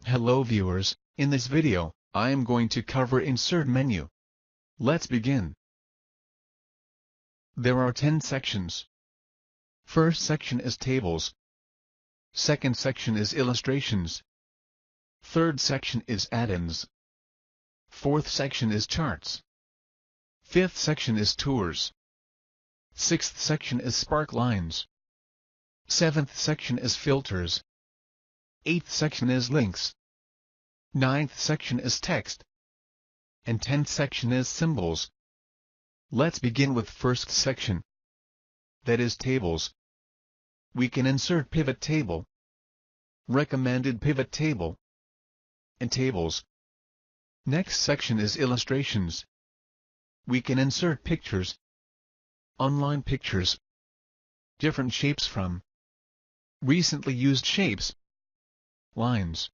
Hello viewers, in this video, I am going to cover Insert Menu. Let's begin. There are 10 sections. First section is Tables. Second section is Illustrations. Third section is Add-ins. Fourth section is Charts. Fifth section is Tours. Sixth section is Sparklines. Seventh section is Filters. Eighth section is Links. Ninth section is Text. And 10th section is Symbols. Let's begin with first section. That is Tables. We can insert Pivot Table, Recommended Pivot Table, and Tables. Next section is Illustrations. We can insert pictures, online pictures, different shapes from, recently used shapes, lines,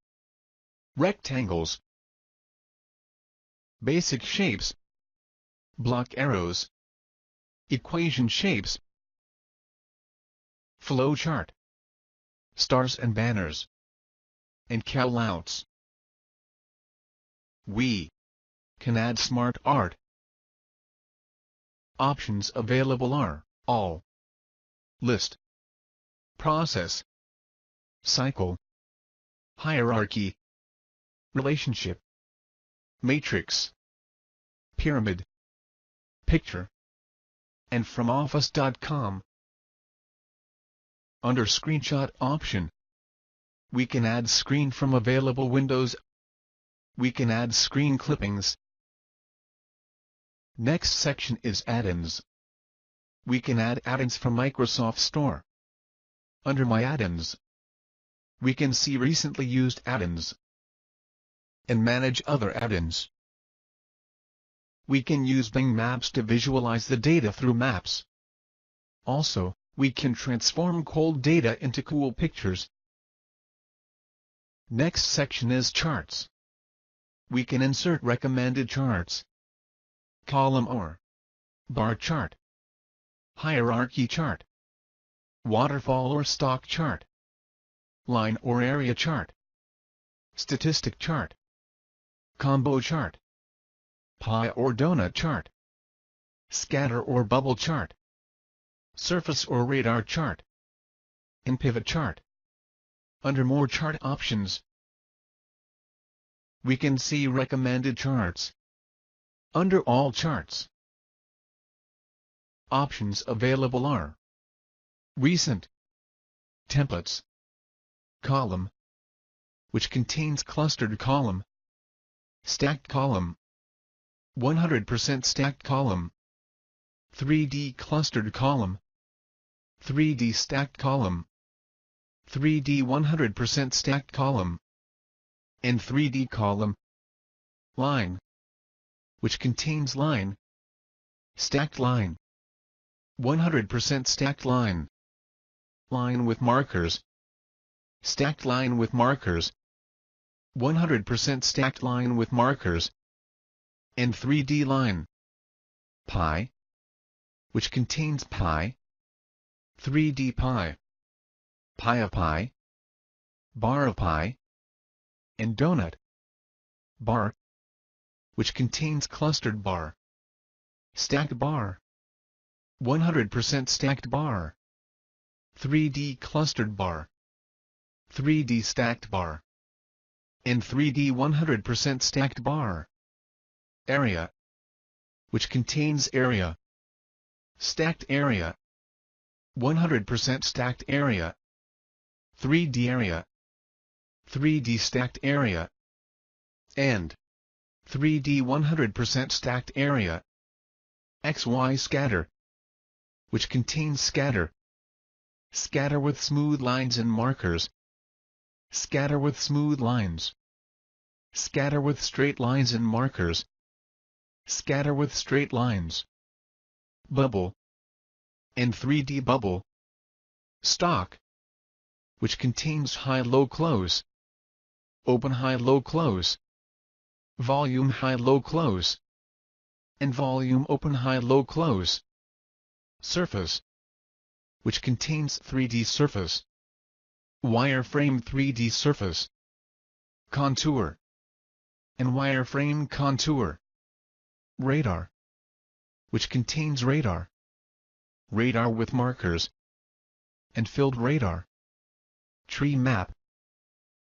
rectangles, basic shapes, block arrows, equation shapes, flow chart, stars and banners, and callouts. We can add smart art. Options available are All, List, Process, Cycle, Hierarchy, Relationship, Matrix, Pyramid, Picture, and from Office.com. Under Screenshot option, we can add screen from available windows. We can add screen clippings. Next section is Add-ins. We can add add-ins from Microsoft Store. Under My Add-ins, we can see recently used add-ins and manage other add-ins. We can use Bing Maps to visualize the data through Maps. Also, we can transform cold data into cool pictures. Next section is Charts. We can insert recommended charts, column or bar chart, hierarchy chart, waterfall or stock chart, line or area chart, statistic chart, combo chart, pie or donut chart, scatter or bubble chart, surface or radar chart, and pivot chart. Under More Chart options, we can see recommended charts. Under All Charts, options available are Recent, Templates, Column, which contains clustered column, stacked column, 100% stacked column, 3D clustered column, 3D stacked column, 3D 100% stacked column, and 3D column, line, which contains line, stacked line, 100% stacked line, line with markers, stacked line with markers, 100% stacked line with markers, and 3D line, pie, which contains pie, 3D pie, pie of pie, bar of pie, and donut, bar, which contains clustered bar, stacked bar, 100% stacked bar, 3D clustered bar, 3D stacked bar, and 3D 100% stacked bar, area, which contains area, stacked area, 100% stacked area, 3D area, 3D stacked area, and 3D 100% stacked area, XY scatter, which contains scatter, scatter with smooth lines and markers, scatter with smooth lines, scatter with straight lines and markers, scatter with straight lines, bubble, and 3D bubble, stock, which contains high-low close, open high-low close, volume high-low close, and volume open high-low close, surface, which contains 3D surface, wireframe 3D surface, contour, and wireframe contour. Radar, which contains radar, radar with markers, and filled radar. Tree map,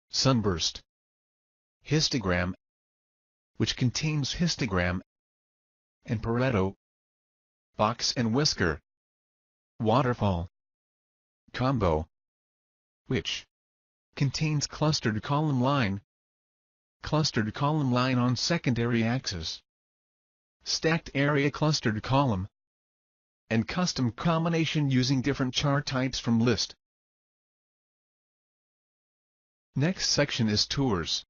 sunburst. Histogram, which contains histogram and Pareto. Box and whisker. Waterfall. Combo, which contains clustered column line on secondary axis, stacked area clustered column, and custom combination using different chart types from list. Next section is tours.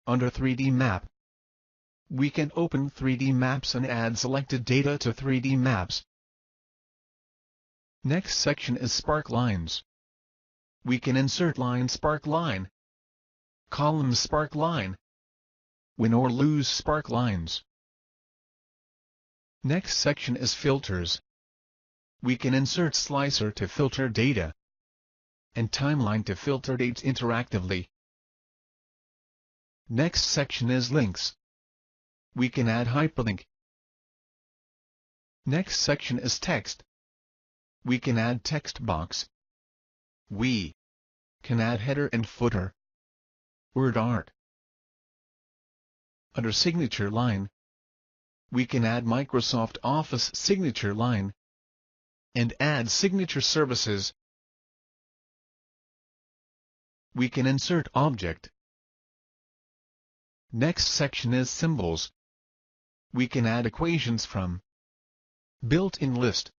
Under 3D map, we can open 3D maps and add selected data to 3D maps. Next section is Sparklines. We can insert line Sparkline, column Sparkline, win or lose Sparklines. Next section is Filters. We can insert slicer to filter data, and timeline to filter dates interactively. Next section is Links. We can add hyperlink. Next section is Text. We can add text box. We can add header and footer. Word art. Under Signature line, we can add Microsoft Office signature line and add signature services. We can insert object. Next section is Symbols. We can add equations from built-in list.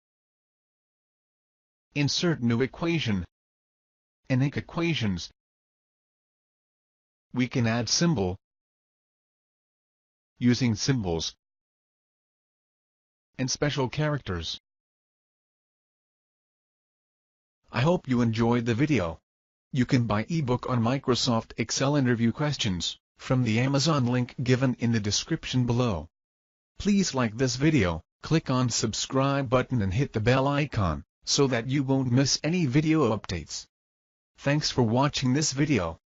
Insert new equation and make equations. We can add symbol using symbols and special characters. I hope you enjoyed the video. You can buy ebook on Microsoft Excel interview questions from the Amazon link given in the description below. Please like this video, click on subscribe button and hit the bell icon so that you won't miss any video updates. Thanks for watching this video.